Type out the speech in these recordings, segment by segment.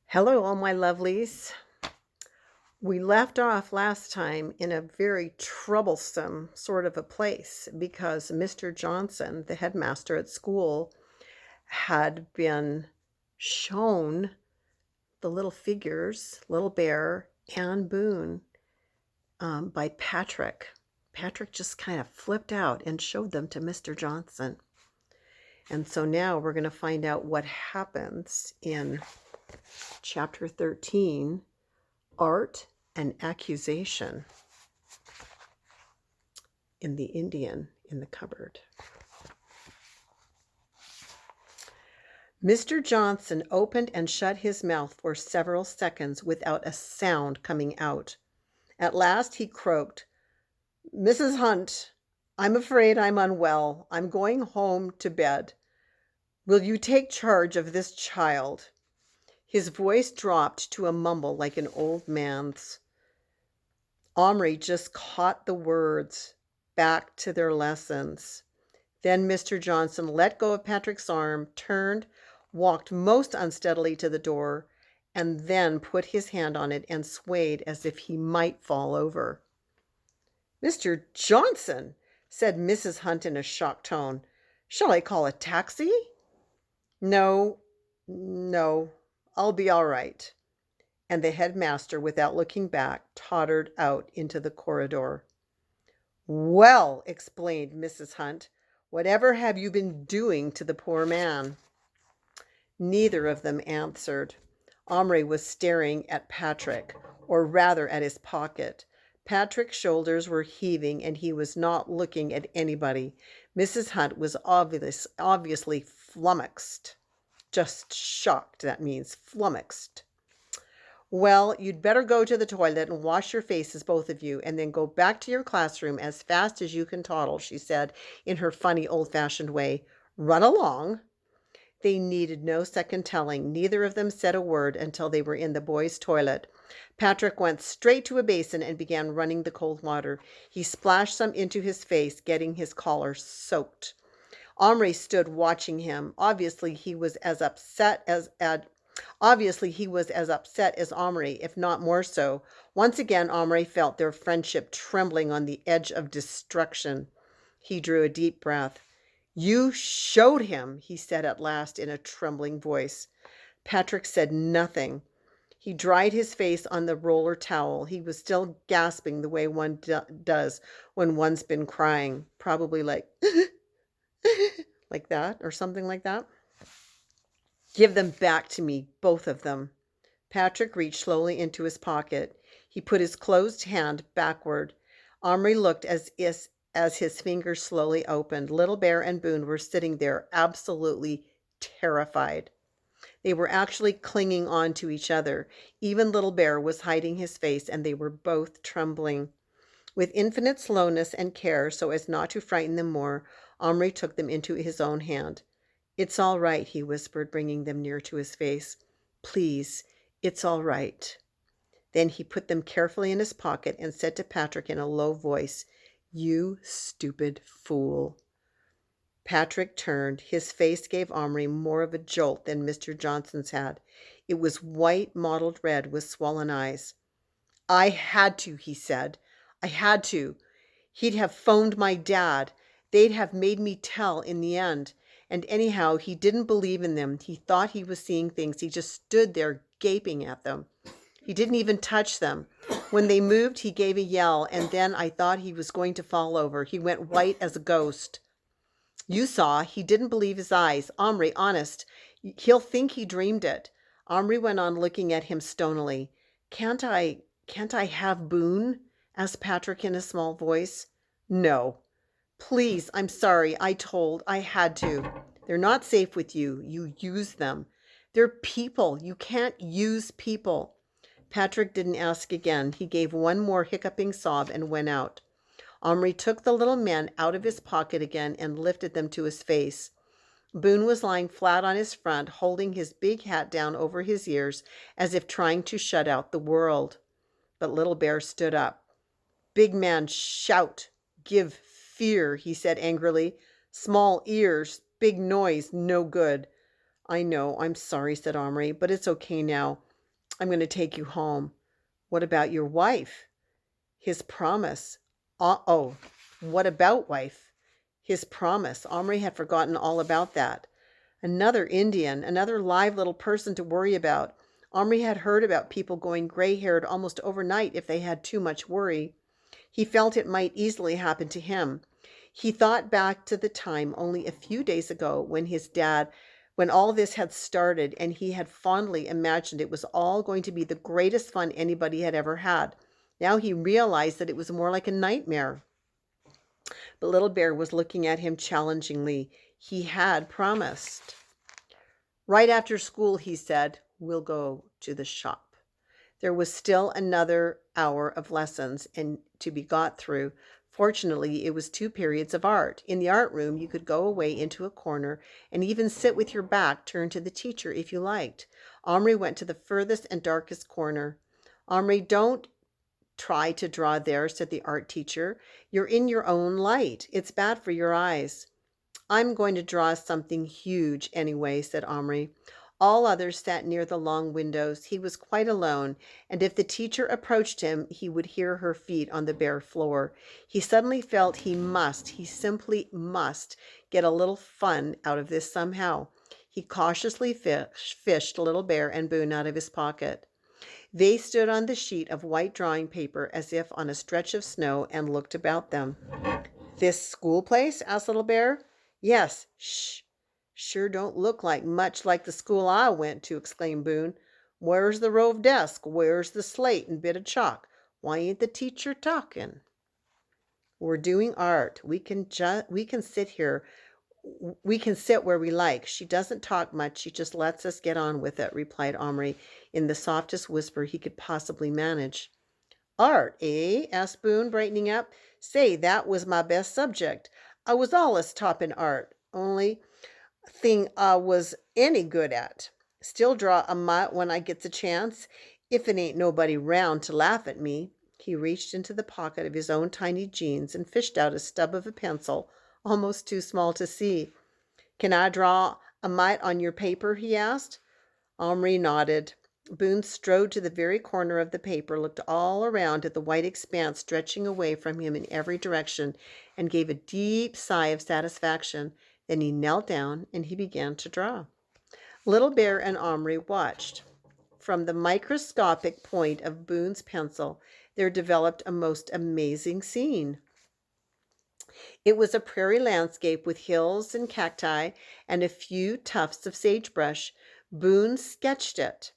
Hello, all my lovelies. We left off last time in a very troublesome sort of a place because Mr. Johnson, the headmaster at school, had been shown the little figures, Little Bear and Boone, by Patrick. Patrick just kind of flipped out and showed them to Mr. Johnson. And so now we're going to find out what happens in chapter 13, Art and Accusation, in the Indian in the cupboard. Mr. Johnson opened and shut his mouth for several seconds without a sound coming out. At last he croaked, "Mrs. Hunt, I'm afraid I'm unwell. I'm going home to bed. Will you take charge of this child?" His voice dropped to a mumble like an old man's. Omri just caught the words, "back to their lessons." Then Mr. Johnson let go of Patrick's arm, turned, walked most unsteadily to the door, and then put his hand on it and swayed as if he might fall over. "Mr. Johnson," said Mrs. Hunt in a shocked tone, "shall I call a taxi?" No, I'll be all right." And the headmaster, without looking back, tottered out into the corridor. "Well," explained Mrs. Hunt, "whatever have you been doing to the poor man?" Neither of them answered. Omri was staring at Patrick, or rather at his pocket. Patrick's shoulders were heaving, and he was not looking at anybody. Mrs. Hunt was obviously flummoxed. Just shocked, that means, flummoxed. "Well, you'd better go to the toilet and wash your faces, both of you, and then go back to your classroom as fast as you can toddle," she said in her funny old-fashioned way. "Run along." They needed no second telling. Neither of them said a word until they were in the boys' toilet. Patrick went straight to a basin and began running the cold water. He splashed some into his face, getting his collar soaked. Omri stood watching him. Obviously he was as upset as Omri, if not more so. Once again Omri felt their friendship trembling on the edge of destruction. He drew a deep breath. "You showed him," he said at last in a trembling voice. Patrick said nothing. He dried his face on the roller towel. He was still gasping the way one does when one's been crying, probably like like that or something like that. "Give them back to me, both of them." Patrick reached slowly into his pocket. He put his closed hand backward. Omri looked as his fingers slowly opened. Little Bear and Boone were sitting there, absolutely terrified. They were actually clinging on to each other. Even Little Bear was hiding his face, and they were both trembling. With infinite slowness and care, so as not to frighten them more, Omri took them into his own hand. "It's all right," he whispered, bringing them near to his face. "Please, it's all right." Then he put them carefully in his pocket and said to Patrick in a low voice, "You stupid fool." Patrick turned. His face gave Omri more of a jolt than Mr. Johnson's had. It was white, mottled red, with swollen eyes. "I had to," he said. "I had to. He'd have phoned my dad. They'd have made me tell in the end. And anyhow, he didn't believe in them. He thought he was seeing things. He just stood there gaping at them. He didn't even touch them. When they moved, he gave a yell, and then I thought he was going to fall over. He went white as a ghost. You saw, he didn't believe his eyes. Omri, honest, he'll think he dreamed it." Omri went on looking at him stonily. Can't I have Boone?" asked Patrick in a small voice. "No. Please, I'm sorry. I had to. They're not safe with you. You use them. They're people. You can't use people." Patrick didn't ask again. He gave one more hiccuping sob and went out. Omri took the little men out of his pocket again and lifted them to his face. Boone was lying flat on his front, holding his big hat down over his ears as if trying to shut out the world. But Little Bear stood up. "Big man shout, give fear," he said angrily. "Small ears, big noise, no good." "I know, I'm sorry," said Omri, "but it's okay now. I'm going to take you home. What about your wife? His promise. Oh, what about wife? His promise. Omri had forgotten all about that. Another Indian, another live little person to worry about. Omri had heard about people going gray-haired almost overnight if they had too much worry. He felt it might easily happen to him. He thought back to the time only a few days ago when all this had started, and he had fondly imagined it was all going to be the greatest fun anybody had ever had. Now he realized that it was more like a nightmare. But Little Bear was looking at him challengingly. He had promised. Right after school, he said, we'll go to the shop. There was still another hour of lessons and to be got through. Fortunately, it was 2 periods of art. In the art room, you could go away into a corner and even sit with your back turned to the teacher if you liked. Omri went to the furthest and darkest corner. Omri, don't try to draw there, said the art teacher. You're in your own light. It's bad for your eyes. I'm going to draw something huge anyway, said Omri. All others sat near the long windows. He was quite alone, and if the teacher approached him, he would hear her feet on the bare floor. He suddenly felt he simply must get a little fun out of this somehow. He cautiously fished Little Bear and Boone out of his pocket. They stood on the sheet of white drawing paper as if on a stretch of snow and looked about them. This school place? Asked Little Bear. Yes. Shh. Sure don't look much like the school I went to, exclaimed Boone. Where's the row of desks? Where's the slate and bit of chalk? Why ain't the teacher talking? We're doing art. We can sit here. We can sit where we like. She doesn't talk much. She just lets us get on with it, replied Omri in the softest whisper he could possibly manage. Art, eh? Asked Boone, brightening up. Say, that was my best subject. I was allus top in art. Only thing I was any good at. Still draw a mite when I gets a chance, if it ain't nobody round to laugh at me. He reached into the pocket of his own tiny jeans and fished out a stub of a pencil, almost too small to see. Can I draw a mite on your paper? He asked. Omri nodded. Boone strode to the very corner of the paper, looked all around at the white expanse stretching away from him in every direction, and gave a deep sigh of satisfaction. Then he knelt down and he began to draw. Little Bear and Omri watched. From the microscopic point of Boone's pencil, there developed a most amazing scene. It was a prairie landscape with hills and cacti and a few tufts of sagebrush. Boone sketched it.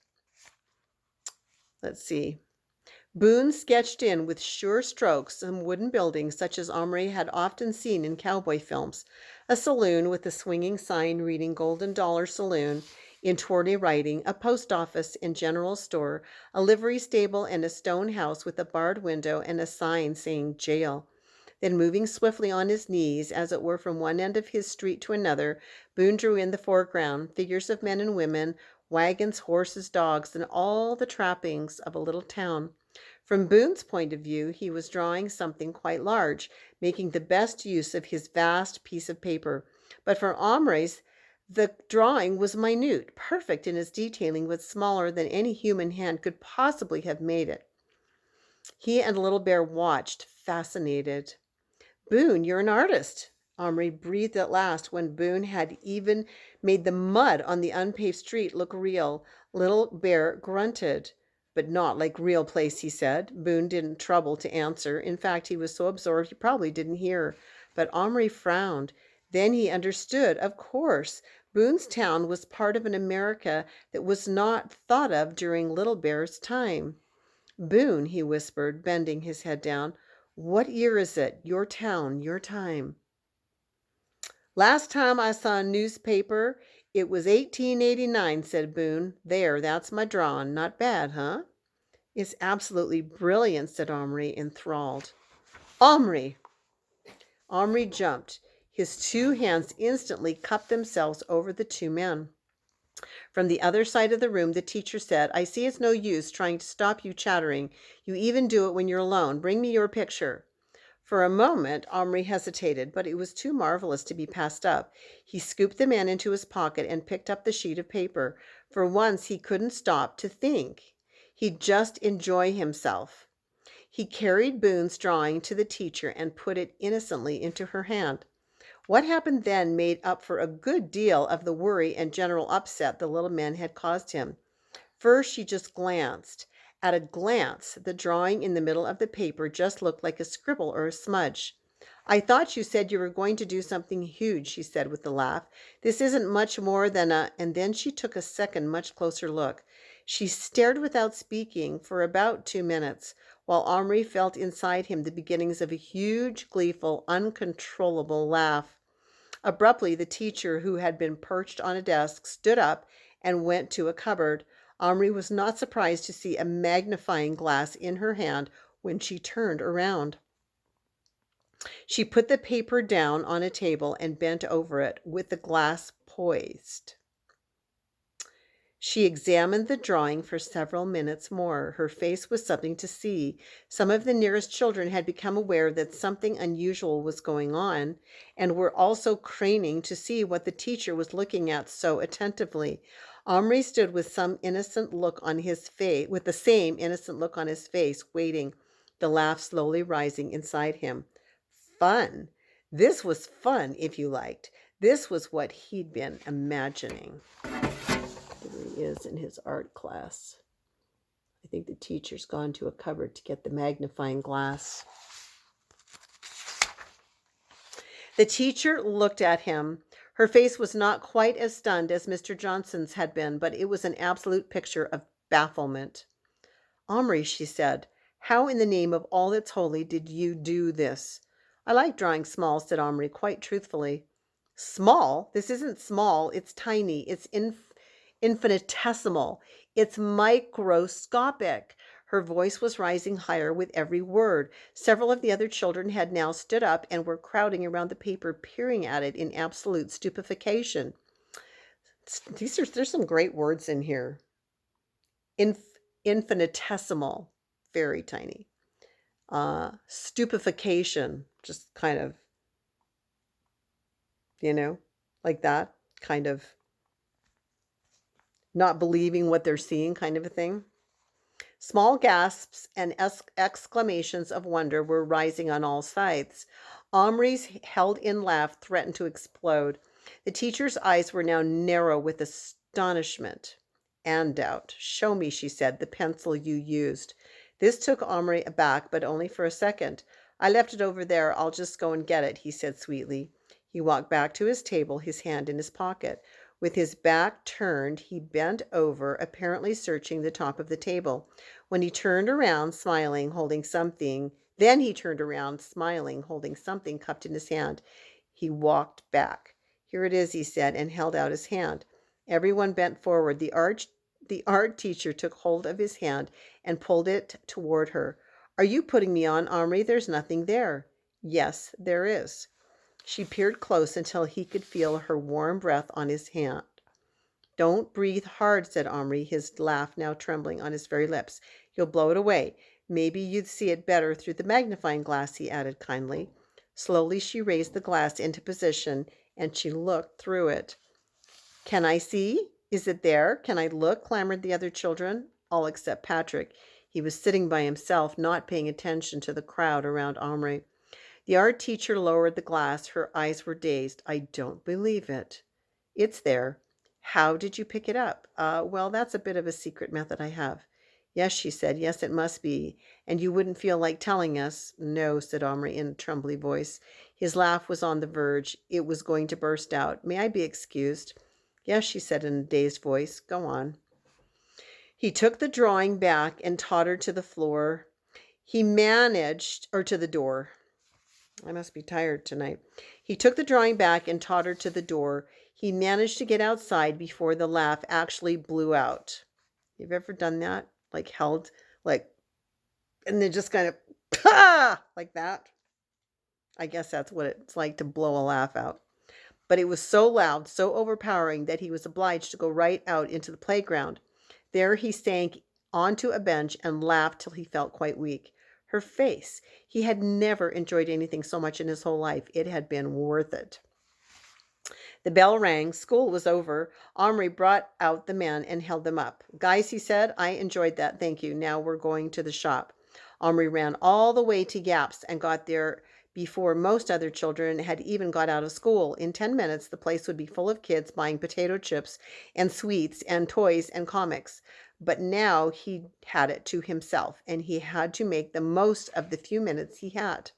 Boone sketched in with sure strokes some wooden buildings such as Omri had often seen in cowboy films. A saloon with a swinging sign reading $Golden Saloon in tawny writing, a post office and general store, a livery stable, and a stone house with a barred window and a sign saying jail. Then, moving swiftly on his knees, as it were from one end of his street to another, Boone drew in the foreground, figures of men and women, wagons, horses, dogs, and all the trappings of a little town. From Boone's point of view, he was drawing something quite large, making the best use of his vast piece of paper. But for Omri's, the drawing was minute, perfect in its detailing, but smaller than any human hand could possibly have made it. He and Little Bear watched, fascinated. Boone, you're an artist, Omri breathed at last when Boone had even made the mud on the unpaved street look real. Little Bear grunted. But not like real place, he said. Boone didn't trouble to answer. In fact, he was so absorbed he probably didn't hear. But Omri frowned. Then he understood. Of course, Boone's town was part of an America that was not thought of during Little Bear's time. Boone, he whispered, bending his head down, what year is it? Your town, your time. Last time I saw a newspaper, it was 1889, said Boone. There, that's my drawing. Not bad, huh? It's absolutely brilliant, said Omri, enthralled. Omri! Omri jumped. His 2 hands instantly cupped themselves over the 2 men. From the other side of the room, the teacher said, I see it's no use trying to stop you chattering. You even do it when you're alone. Bring me your picture. For a moment, Omri hesitated, but it was too marvelous to be passed up. He scooped the man into his pocket and picked up the sheet of paper. For once, he couldn't stop to think. He'd just enjoy himself. He carried Boone's drawing to the teacher and put it innocently into her hand. What happened then made up for a good deal of the worry and general upset the little man had caused him. First, she just glanced. At a glance, the drawing in the middle of the paper just looked like a scribble or a smudge. "I thought you said you were going to do something huge," she said with a laugh. "This isn't much more than a—" And then she took a second, much closer look. She stared without speaking for about 2 minutes, while Omri felt inside him the beginnings of a huge, gleeful, uncontrollable laugh. Abruptly, the teacher, who had been perched on a desk, stood up and went to a cupboard. Omri was not surprised to see a magnifying glass in her hand when she turned around. She put the paper down on a table and bent over it with the glass poised. She examined the drawing for several minutes more. Her face was something to see. Some of the nearest children had become aware that something unusual was going on, and were also craning to see what the teacher was looking at so attentively. Omri stood with the same innocent look on his face, waiting, the laugh slowly rising inside him. Fun. This was fun, if you liked. This was what he'd been imagining. There he is in his art class. I think the teacher's gone to a cupboard to get the magnifying glass. The teacher looked at him. Her face was not quite as stunned as Mr. Johnson's had been, but it was an absolute picture of bafflement. "Omri," she said, "how in the name of all that's holy did you do this?" "I like drawing small," said Omri, quite truthfully. "Small? This isn't small. It's tiny. It's infinitesimal. It's microscopic." Her voice was rising higher with every word. Several of the other children had now stood up and were crowding around the paper, peering at it in absolute stupefaction. There's some great words in here. Infinitesimal, very tiny. Stupefaction, just kind of, like that, kind of not believing what they're seeing, kind of a thing. Small gasps and exclamations of wonder were rising on all sides. Omri's held-in laugh threatened to explode. The teacher's eyes were now narrow with astonishment and doubt. "Show me," she said, "the pencil you used." This took Omri aback, but only for a second. "I left it over there. I'll just go and get it," he said sweetly. He walked back to his table, his hand in his pocket. With his back turned, he bent over, apparently searching the top of the table. When he turned around, smiling, holding something, then he turned around, smiling, holding something cupped in his hand. He walked back. "Here it is," he said, and held out his hand. Everyone bent forward. The art teacher took hold of his hand and pulled it toward her. "Are you putting me on, Omri? There's nothing there." "Yes, there is." She peered close until he could feel her warm breath on his hand. "Don't breathe hard," said Omri, his laugh now trembling on his very lips. "You'll blow it away. Maybe you'd see it better through the magnifying glass," he added kindly. Slowly she raised the glass into position, and she looked through it. "Can I see? Is it there? Can I look?" clamored the other children, all except Patrick. He was sitting by himself, not paying attention to the crowd around Omri. The art teacher lowered the glass. Her eyes were dazed. "I don't believe it." "It's there." "How did you pick it up?" Well, that's a bit of a secret method I have." "Yes," she said. "Yes, it must be. And you wouldn't feel like telling us?" "No," said Omri in a trembly voice. His laugh was on the verge. It was going to burst out. "May I be excused?" "Yes," she said in a dazed voice. "Go on." He took the drawing back and tottered to the door. I must be tired tonight. He took the drawing back and tottered to the door. He managed to get outside before the laugh actually blew out. You've ever done that? And then just kind of, like that? I guess that's what it's like to blow a laugh out. But it was so loud, so overpowering, that he was obliged to go right out into the playground. There he sank onto a bench and laughed till he felt quite weak. Her face. He had never enjoyed anything so much in his whole life. It had been worth it. The bell rang. School was over. Omri brought out the men and held them up. Guys, he said, I enjoyed that. Thank you. Now we're going to the shop. Omri ran all the way to Yap's and got there before most other children had even got out of school. In 10 minutes, the place would be full of kids buying potato chips and sweets and toys and comics. But now he had it to himself, and he had to make the most of the few minutes he had.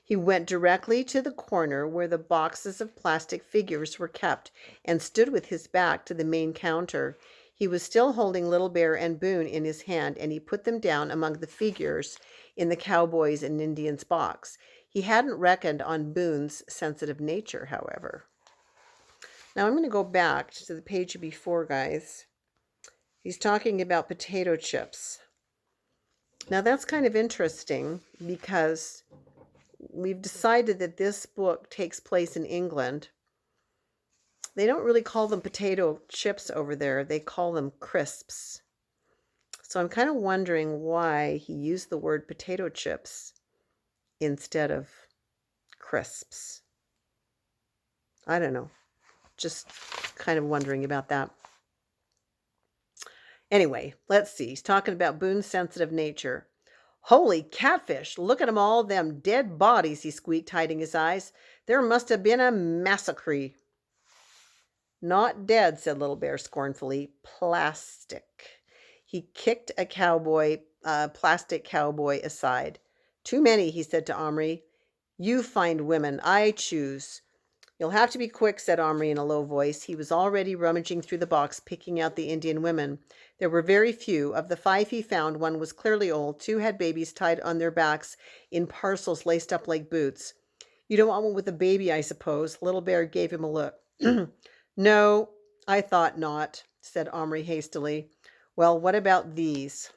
He went directly to the corner where the boxes of plastic figures were kept and stood with his back to the main counter. He was still holding Little Bear and Boone in his hand, and he put them down among the figures in the Cowboys and Indians box. He hadn't reckoned on Boone's sensitive nature, however. Now I'm going to go back to the page before, guys. He's talking about potato chips. Now that's kind of interesting because we've decided that this book takes place in England. They don't really call them potato chips over there. They call them crisps. So I'm kind of wondering why he used the word potato chips instead of crisps. I don't know. Just kind of wondering about that. Anyway, let's see. He's talking about Boone's sensitive nature. Holy catfish, look at 'em all, them dead bodies, he squeaked, hiding his eyes. There must have been a massacre. Not dead, said Little Bear scornfully. Plastic. He kicked a plastic cowboy aside. Too many, he said to Omri. You find women, I choose. You'll have to be quick, said Omri in a low voice. He was already rummaging through the box, picking out the Indian women. There were very few. Of the 5 he found, one was clearly old. 2 had babies tied on their backs in parcels laced up like boots. You don't want one with a baby, I suppose? Little Bear gave him a look. No, I thought not, said Omri hastily. Well, what about these?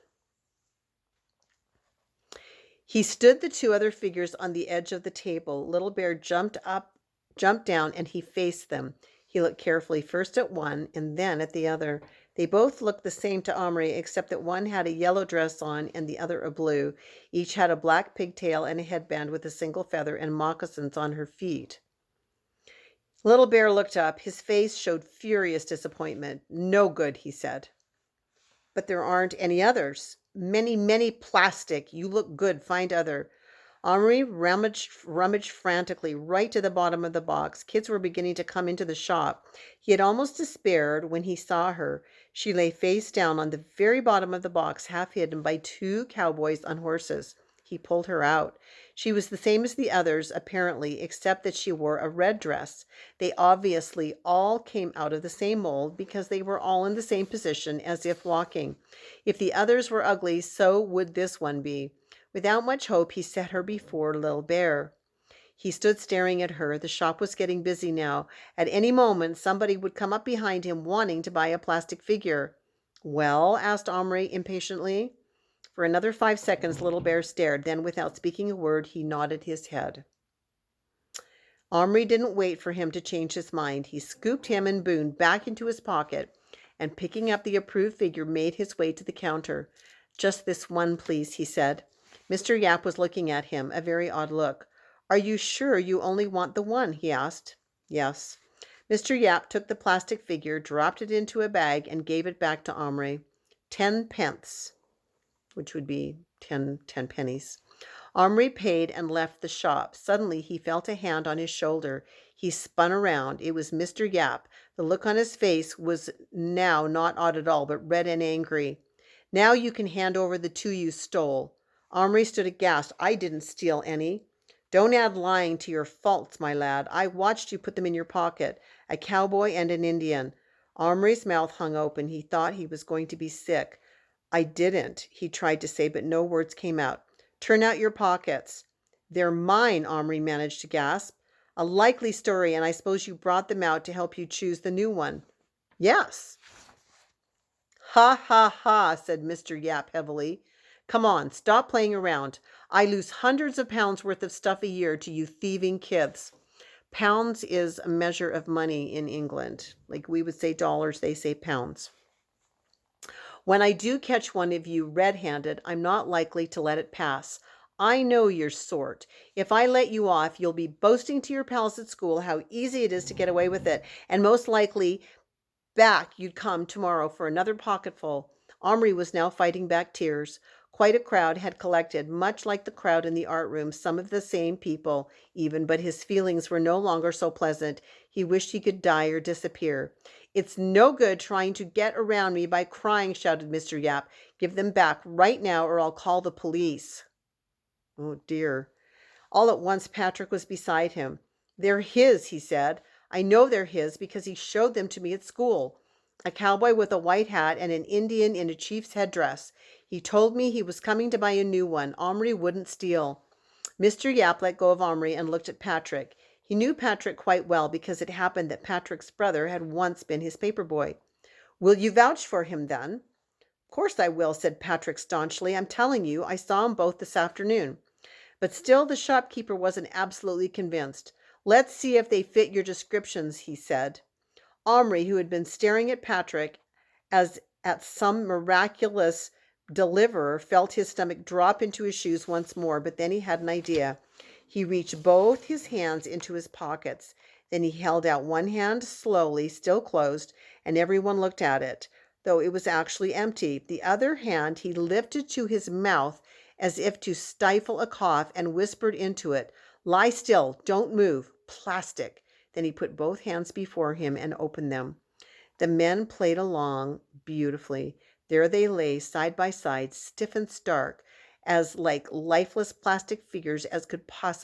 He stood the 2 other figures on the edge of the table. Little Bear jumped down, and he faced them. He looked carefully first at one and then at the other. They both looked the same to Omri, except that one had a yellow dress on and the other a blue. Each had a black pigtail and a headband with a single feather and moccasins on her feet. Little Bear looked up. His face showed furious disappointment. No good, he said. But there aren't any others. Many plastic. You look good. Find other. Omri rummaged frantically right to the bottom of the box. Kids were beginning to come into the shop. He had almost despaired when he saw her. She lay face down on the very bottom of the box, half hidden by 2 cowboys on horses. He pulled her out. She was the same as the others, apparently, except that she wore a red dress. They obviously all came out of the same mold because they were all in the same position, as if walking. If the others were ugly, so would this one be. Without much hope, he set her before Little Bear. He stood staring at her. The shop was getting busy now. At any moment, somebody would come up behind him wanting to buy a plastic figure. Well, asked Omri impatiently. For another 5 seconds, Little Bear stared. Then, without speaking a word, he nodded his head. Omri didn't wait for him to change his mind. He scooped him and Boone back into his pocket and, picking up the approved figure, made his way to the counter. Just this one, please, he said. Mr. Yap was looking at him, a very odd look. Are you sure you only want the one? He asked. Yes. Mr. Yap took the plastic figure, dropped it into a bag, and gave it back to Omri. 10 pence, which would be 10 pennies. Omri paid and left the shop. Suddenly he felt a hand on his shoulder. He spun around. It was Mr. Yap. The look on his face was now not odd at all, but red and angry. Now you can hand over the 2 you stole. Omri stood aghast. I didn't steal any. Don't add lying to your faults, my lad. I watched you put them in your pocket. A cowboy and an Indian. Omri's mouth hung open. He thought he was going to be sick. I didn't, he tried to say, but no words came out. Turn out your pockets. They're mine, Omri managed to gasp. A likely story, and I suppose you brought them out to help you choose the new one. Yes. Ha, ha, ha, said Mr. Yap heavily. Come on, stop playing around. I lose hundreds of pounds worth of stuff a year to you thieving kids. Pounds is a measure of money in England. Like we would say dollars, they say pounds. When I do catch one of you red-handed, I'm not likely to let it pass. I know your sort. If I let you off, you'll be boasting to your pals at school how easy it is to get away with it, and most likely back you'd come tomorrow for another pocketful." Omri was now fighting back tears. Quite a crowd had collected, much like the crowd in the art room, some of the same people even, but his feelings were no longer so pleasant. He wished he could die or disappear. "It's no good trying to get around me by crying," shouted Mr. Yap. "Give them back right now or I'll call the police." Oh dear. All at once Patrick was beside him. "They're his," he said. "I know they're his because he showed them to me at school. A cowboy with a white hat and an Indian in a chief's headdress. He told me he was coming to buy a new one. Omri wouldn't steal." Mr. Yap let go of Omri and looked at Patrick. He knew Patrick quite well because it happened that Patrick's brother had once been his paper boy. "Will you vouch for him then?" "Of course I will," said Patrick staunchly. "I'm telling you, I saw 'em both this afternoon." But still the shopkeeper wasn't absolutely convinced. "Let's see if they fit your descriptions," he said. Omri, who had been staring at Patrick as at some miraculous deliverer, felt his stomach drop into his shoes once more, but then he had an idea. He reached both his hands into his pockets. Then he held out one hand slowly, still closed, and everyone looked at it, though it was actually empty. The other hand he lifted to his mouth as if to stifle a cough, and whispered into it, "Lie still, don't move, plastic." Then he put both hands before him and opened them. The men played along beautifully. There they lay side by side, stiff and stark, as like lifeless plastic figures as could possibly